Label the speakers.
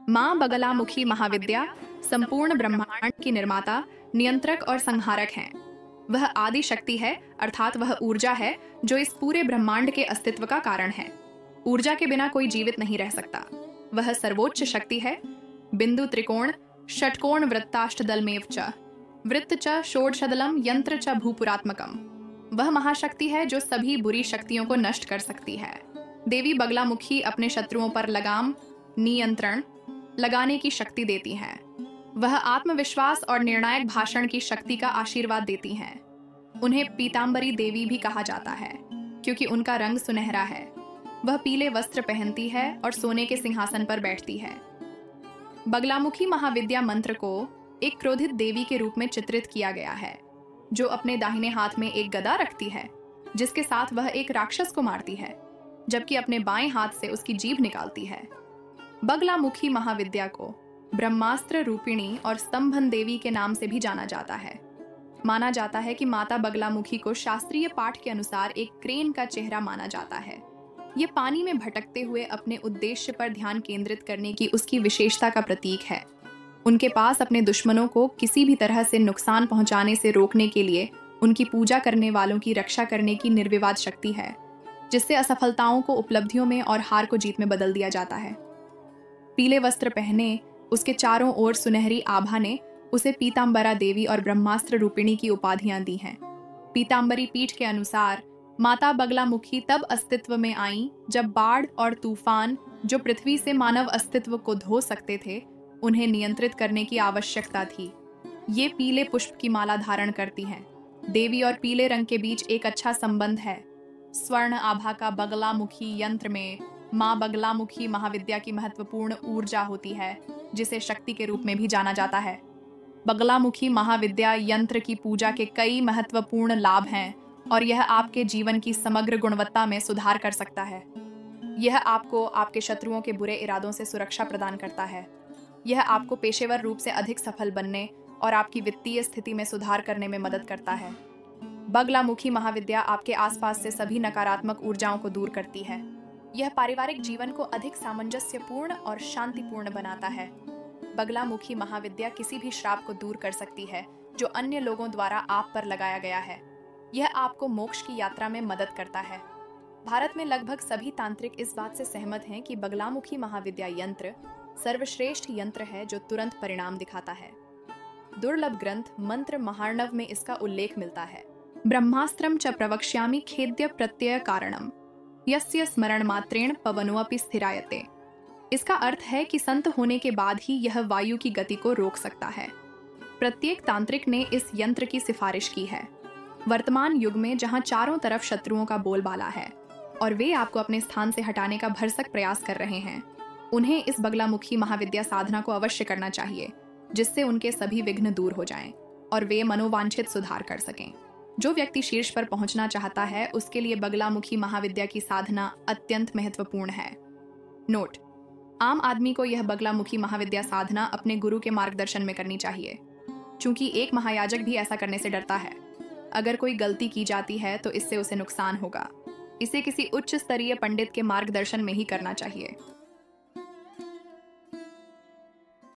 Speaker 1: माँ बगलामुखी महाविद्या संपूर्ण ब्रह्मांड की निर्माता, नियंत्रक और संहारक हैं। वह आदि शक्ति है, अर्थात वह ऊर्जा है जो इस पूरे ब्रह्मांड के अस्तित्व का कारण है। ऊर्जा के बिना कोई जीवित नहीं रह सकता। वह सर्वोच्च शक्ति है। बिंदु त्रिकोण षटकोण वृत्ताष्टदलमेव च वृत्त च षोडशदलम यंत्र च भूपुरात्मकम। वह महाशक्ति है जो सभी बुरी शक्तियों को नष्ट कर सकती है। देवी बगलामुखी अपने शत्रुओं पर लगाम, नियंत्रण लगाने की शक्ति देती हैं। वह आत्मविश्वास और निर्णायक भाषण की शक्ति का आशीर्वाद देती हैं। उन्हें पीतांबरी देवी भी कहा जाता है क्योंकि उनका रंग सुनहरा है। वह पीले वस्त्र पहनती है और सोने के सिंहासन पर बैठती है। बगलामुखी महाविद्या मंत्र को एक क्रोधित देवी के रूप में चित्रित किया गया है, जो अपने दाहिने हाथ में एक गदा रखती है, जिसके साथ वह एक राक्षस को मारती है, जबकि अपने बाएं हाथ से उसकी जीभ निकालती है। बगलामुखी महाविद्या को ब्रह्मास्त्र रूपिणी और स्तंभन देवी के नाम से भी जाना जाता है। माना जाता है कि माता बगलामुखी को शास्त्रीय पाठ के अनुसार एक क्रेन का चेहरा माना जाता है। ये पानी में भटकते हुए अपने उद्देश्य पर ध्यान केंद्रित करने की उसकी विशेषता का प्रतीक है। उनके पास अपने दुश्मनों को किसी भी तरह से नुकसान पहुंचाने से रोकने के लिए उनकी पूजा करने वालों की रक्षा करने की निर्विवाद शक्ति है, जिससे असफलताओं को उपलब्धियों में और हार को जीत में बदल दिया जाता है। पीले वस्त्र पहने उसके चारों ओर सुनहरी आभा ने उसे पीतांबरा देवी और ब्रह्मास्त्र रूपिणी की उपाधियां दी हैं। पीतांबरी पीठ के अनुसार माता बगलामुखी तब अस्तित्व में आई जब बाढ़ और तूफान, जो पृथ्वी से मानव अस्तित्व को धो सकते थे, उन्हें नियंत्रित करने की आवश्यकता थी। ये पीले पुष्प की माला धारण करती हैं। देवी और पीले रंग के बीच एक अच्छा संबंध है। स्वर्ण आभा का बगलामुखी यंत्र में माँ बगलामुखी महाविद्या की महत्वपूर्ण ऊर्जा होती है, जिसे शक्ति के रूप में भी जाना जाता है। बगलामुखी महाविद्या यंत्र की पूजा के कई महत्वपूर्ण लाभ हैं और यह आपके जीवन की समग्र गुणवत्ता में सुधार कर सकता है। यह आपको आपके शत्रुओं के बुरे इरादों से सुरक्षा प्रदान करता है। यह आपको पेशेवर रूप से अधिक सफल बनने और आपकी वित्तीय स्थिति में सुधार करने में मदद करता है। बगलामुखी महाविद्या आपके आसपास से सभी नकारात्मक ऊर्जाओं को दूर करती है। यह पारिवारिक जीवन को अधिक सामंजस्यपूर्ण और शांतिपूर्ण बनाता है। बगलामुखी महाविद्या किसी भी श्राप को दूर कर सकती है जो अन्य लोगों द्वारा आप पर लगाया गया है। यह आपको मोक्ष की यात्रा में मदद करता है। भारत में लगभग सभी तांत्रिक इस बात से सहमत हैं कि बगलामुखी महाविद्या यंत्र सर्वश्रेष्ठ यंत्र है जो तुरंत परिणाम दिखाता है। दुर्लभ ग्रंथ मंत्र महार्णव में इसका उल्लेख मिलता है। ब्रह्मास्त्रम च प्रवक्ष्यामि खेद्य प्रत्यय कारणम यस्य स्मरण मात्रेण पवनोऽपि स्थिरायते। इसका अर्थ है कि संत होने के बाद ही यह वायु की गति को रोक सकता है। प्रत्येक तांत्रिक ने इस यंत्र की सिफारिश की है। वर्तमान युग में जहां चारों तरफ शत्रुओं का बोलबाला है और वे आपको अपने स्थान से हटाने का भरसक प्रयास कर रहे हैं, उन्हें इस बगलामुखी महाविद्या साधना को अवश्य करना चाहिए, जिससे उनके सभी विघ्न दूर हो जाएं और वे मनोवांछित सुधार कर सकें। जो व्यक्ति शीर्ष पर पहुंचना चाहता है, उसके लिए बगलामुखी महाविद्या की साधना अत्यंत महत्वपूर्ण है। नोट: आम आदमी को यह बगलामुखी महाविद्या साधना अपने गुरु के मार्गदर्शन में करनी चाहिए, क्योंकि एक महायाजक भी ऐसा करने से डरता है। अगर कोई गलती की जाती है तो इससे उसे नुकसान होगा। इसे किसी उच्च स्तरीय पंडित के मार्गदर्शन में ही करना चाहिए।